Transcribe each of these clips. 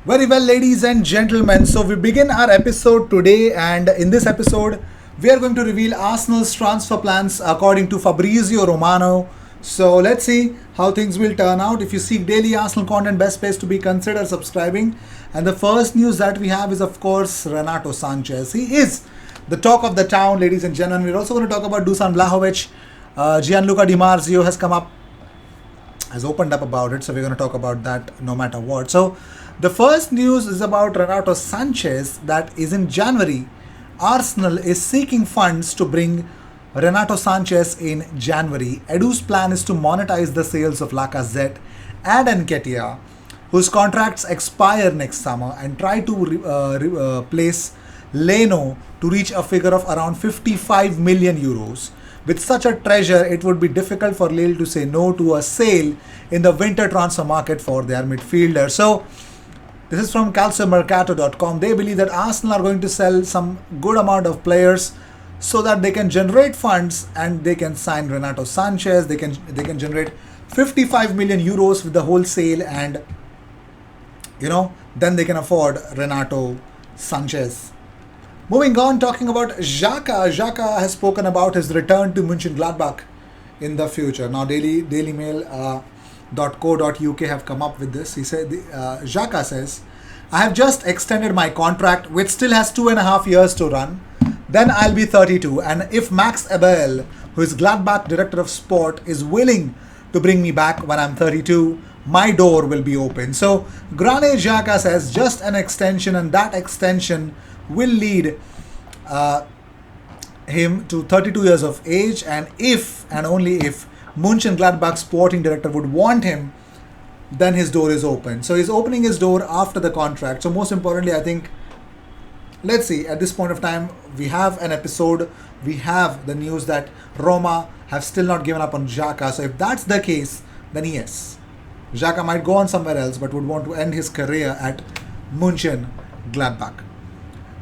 Very well, ladies and gentlemen. So we begin our episode today, and in this episode, we are going to reveal Arsenal's transfer plans according to Fabrizio Romano. So let's see how things will turn out. If you seek daily Arsenal content, best place to be, consider subscribing. And the first news that we have is, of course, Renato Sanches. He is the talk of the town, ladies and gentlemen. We're also going to talk about Dusan Vlahovic. Gianluca Di Marzio has opened up about it, so we're going to talk about that no matter what. So the first news is about Renato Sanches, that is in January. Arsenal is seeking funds to bring Renato Sanches in January. Edu's plan is to monetize the sales of Lacazette and Nketiah, whose contracts expire next summer, and try to place Leno to reach a figure of around 55 million euros. With such a treasure, it would be difficult for Lille to say no to a sale in the winter transfer market for their midfielder. So, this is from calciomercato.com. They believe that Arsenal are going to sell some good amount of players so that they can generate funds and they can sign Renato Sanches. They can generate 55 million euros with the wholesale, and then they can afford Renato Sanches. Moving on, talking about Xhaka. Xhaka has spoken about his return to Mönchengladbach in the future. Now, dailymail.co.uk have come up with this. He said, Xhaka says, I have just extended my contract, which still has 2.5 years to run. Then I'll be 32. And if Max Eberl, who is Gladbach director of sport, is willing to bring me back when I'm 32, my door will be open. So, Granit Xhaka says just an extension, and that extension will lead him to 32 years of age, and if and only if Mönchengladbach sporting director would want him, then his door is open. So he's opening his door after the contract. So most importantly, I think, let's see, at this point of time, we have an episode, we have the news that Roma have still not given up on Xhaka. So if that's the case, then yes, Xhaka might go on somewhere else, but would want to end his career at Mönchengladbach.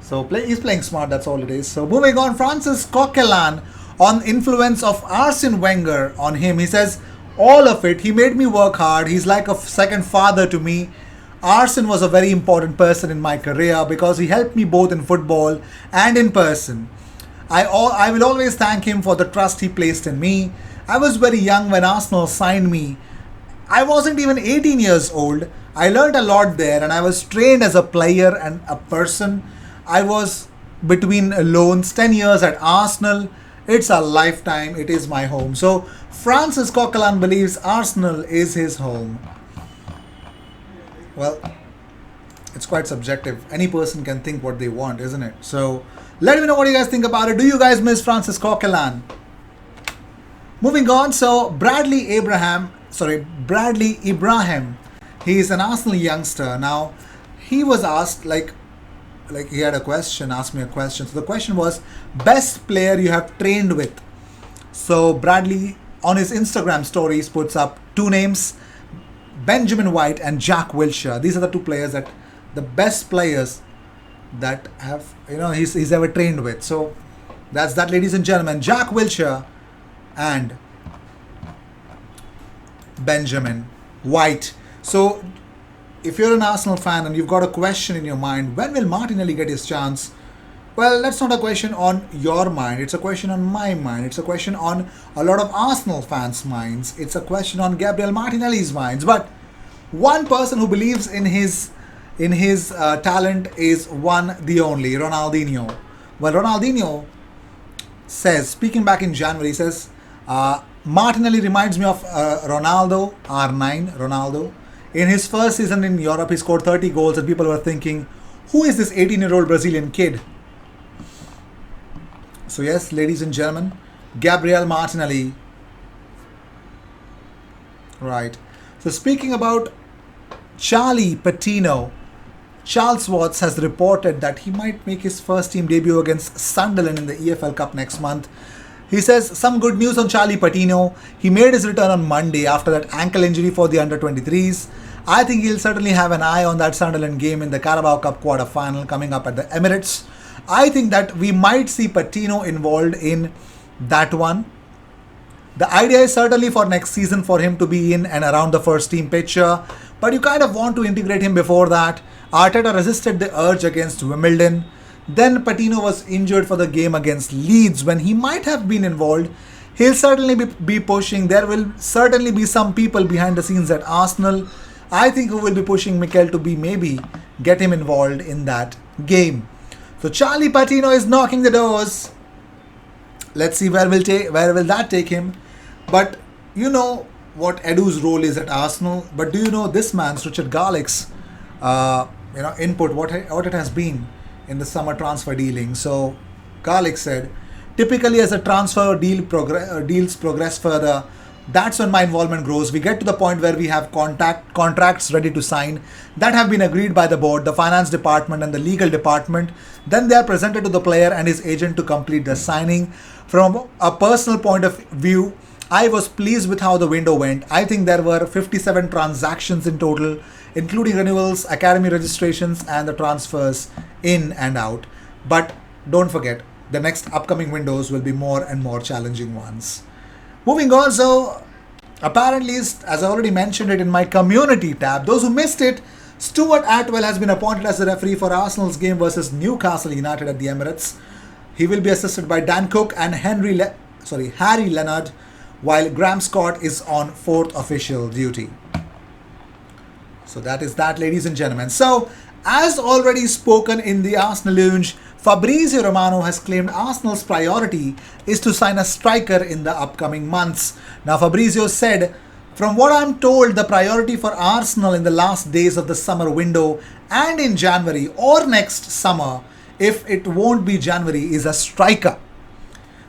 So he's playing smart, that's all it is. So moving on, Francis Coquelin on influence of Arsene Wenger on him. He says, all of it, he made me work hard. He's like a second father to me. Arsene was a very important person in my career because he helped me both in football and in person. I will always thank him for the trust he placed in me. I was very young when Arsenal signed me. I wasn't even 18 years old. I learned a lot there, and I was trained as a player and a person. I was between loans, 10 years at Arsenal. It's a lifetime. It is my home. So Francis Coquelin believes Arsenal is his home. Well, it's quite subjective. Any person can think what they want, isn't it? So let me know what you guys think about it. Do you guys miss Francis Coquelin? Moving on, so Bradley Ibrahim. He is an Arsenal youngster. Now, he was asked, he had a question, asked me a question. So the question was, best player you have trained with. So Bradley, on his Instagram stories, puts up two names, Benjamin White and Jack Wilshere. These are the two players the best players that have, he's ever trained with. So that's that, ladies and gentlemen. Jack Wilshere and Benjamin White. So if you're an Arsenal fan and you've got a question in your mind, when will Martinelli get his chance? Well, that's not a question on your mind. It's a question on my mind. It's a question on a lot of Arsenal fans' minds. It's a question on Gabriel Martinelli's minds. But one person who believes in his talent is the only, Ronaldinho. Well, Ronaldinho says, speaking back in January, he says, Martinelli reminds me of Ronaldo, R9, Ronaldo. In his first season in Europe, he scored 30 goals, and people were thinking, who is this 18-year-old Brazilian kid? So yes, ladies and gentlemen, Gabriel Martinelli. Right. So speaking about Charlie Patino, Charles Watts has reported that he might make his first team debut against Sunderland in the EFL Cup next month. He says some good news on Charlie Patino. He made his return on Monday after that ankle injury for the under-23s. I think he'll certainly have an eye on that Sunderland game in the Carabao Cup quarter-final coming up at the Emirates. I think that we might see Patino involved in that one. The idea is certainly for next season for him to be in and around the first team picture, but you kind of want to integrate him before that. Arteta resisted the urge against Wimbledon. Then Patino was injured for the game against Leeds when he might have been involved. He'll certainly be pushing. There will certainly be some people behind the scenes at Arsenal, I think, who will be pushing Mikel to be maybe get him involved in that game. So Charlie Patino is knocking the doors. Let's see where will that take him. But you know what Edu's role is at Arsenal. But do you know this man's, Richard Garlick's, input, what it has been in the summer transfer dealing? So Garlick said, typically as a transfer deals progress further, that's when my involvement grows. We get to the point where we have contracts ready to sign that have been agreed by the board, the finance department and the legal department. Then they are presented to the player and his agent to complete the signing. From a personal point of view, I was pleased with how the window went. I think there were 57 transactions in total, including renewals, academy registrations and the transfers in and out. But don't forget, the next upcoming windows will be more and more challenging ones. Moving on, so apparently, as I already mentioned it in my community tab, those who missed it, Stuart Atwell has been appointed as the referee for Arsenal's game versus Newcastle United at the Emirates. He will be assisted by Dan Cook and Harry Leonard, while Graham Scott is on fourth official duty. So that is that, ladies and gentlemen. So, as already spoken in the Arsenal Lounge, Fabrizio Romano has claimed Arsenal's priority is to sign a striker in the upcoming months. Now, Fabrizio said, from what I'm told, the priority for Arsenal in the last days of the summer window and in January or next summer, if it won't be January, is a striker.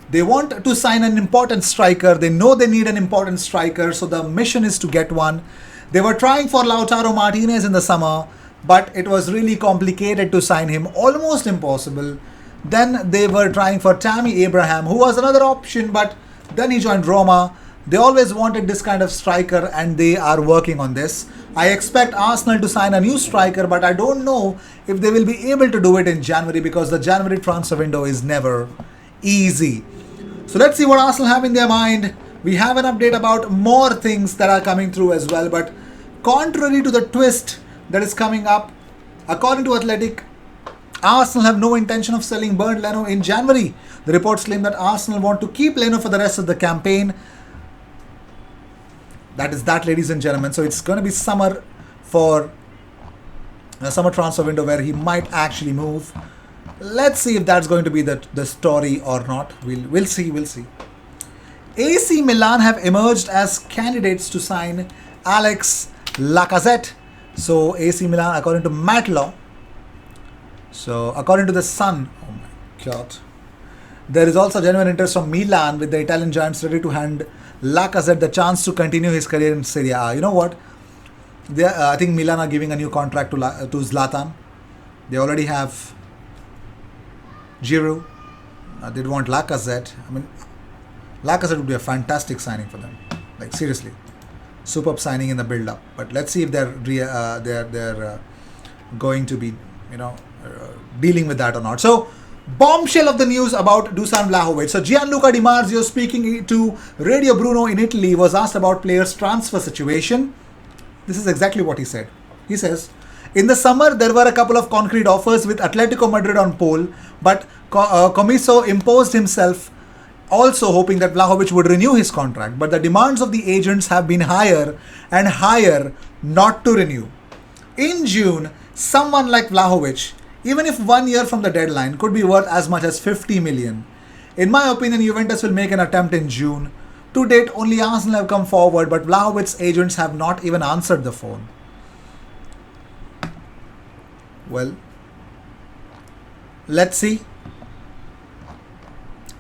They want to sign an important striker. They know they need an important striker, so the mission is to get one. They were trying for Lautaro Martinez in the summer, but it was really complicated to sign him, almost impossible. Then they were trying for Tammy Abraham, who was another option, but then he joined Roma. They always wanted this kind of striker and they are working on this. I expect Arsenal to sign a new striker, but I don't know if they will be able to do it in January because the January transfer window is never easy. So let's see what Arsenal have in their mind. We have an update about more things that are coming through as well, but contrary to the twist that is coming up, according to Athletic, Arsenal have no intention of selling Bernd Leno in January. The reports claim that Arsenal want to keep Leno for the rest of the campaign. That is that, ladies and gentlemen. So it's going to be summer for a summer transfer window where he might actually move. Let's see if that's going to be the story or not. We'll see. AC Milan have emerged as candidates to sign Alex Lacazette. So AC Milan, according to Matlaw, so according to the Sun, oh my god, there is also genuine interest from Milan, with the Italian giants ready to hand Lacazette the chance to continue his career in Serie A. You know what? I think Milan are giving a new contract to Zlatan. They already have Giroud. They want Lacazette. I mean, Lacazette would be a fantastic signing for them. Like, seriously. Superb signing in the build-up, but let's see if they're going to be, dealing with that or not. So, bombshell of the news about Dusan Vlahovic. So, Gianluca Di Marzio, speaking to Radio Bruno in Italy, was asked about players' transfer situation. This is exactly what he said. He says, in the summer, there were a couple of concrete offers with Atletico Madrid on pole, but Comiso imposed himself, also hoping that Vlahovic would renew his contract, but the demands of the agents have been higher and higher not to renew. In June, someone like Vlahovic, even if 1 year from the deadline, could be worth as much as 50 million. In my opinion, Juventus will make an attempt in June. To date, only Arsenal have come forward, but Vlahovic's agents have not even answered the phone. Well, let's see.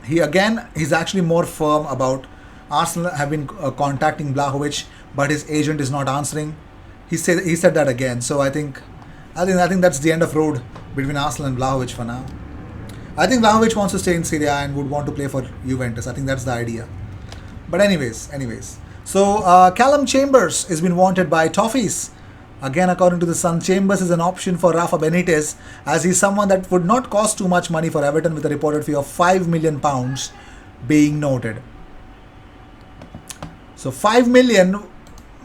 He's actually more firm about Arsenal have been contacting Vlahovic, but his agent is not answering. He said that again. So I think that's the end of road between Arsenal and Vlahovic for now. I think Vlahovic wants to stay in Serie A and would want to play for Juventus. I think that's the idea. But anyways. So Callum Chambers has been wanted by Toffees. Again, according to the Sun, Chambers is an option for Rafa Benitez, as he's someone that would not cost too much money for Everton, with a reported fee of £5 million being noted. So 5 million.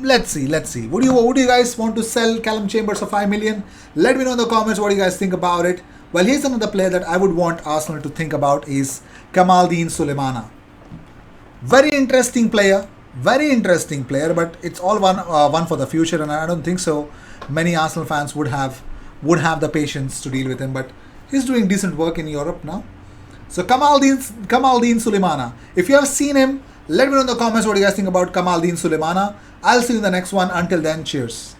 Let's see. Would you guys want to sell Callum Chambers for 5 million? Let me know in the comments what you guys think about it. Well, here's another player that I would want Arsenal to think about is Kamaldeen Sulemana. Very interesting player, but it's all one for the future, and I don't think so many Arsenal fans would have the patience to deal with him. But he's doing decent work in Europe now. So Kamaldeen Sulemana. If you have seen him, let me know in the comments what you guys think about Kamaldeen Sulemana. I'll see you in the next one. Until then, cheers.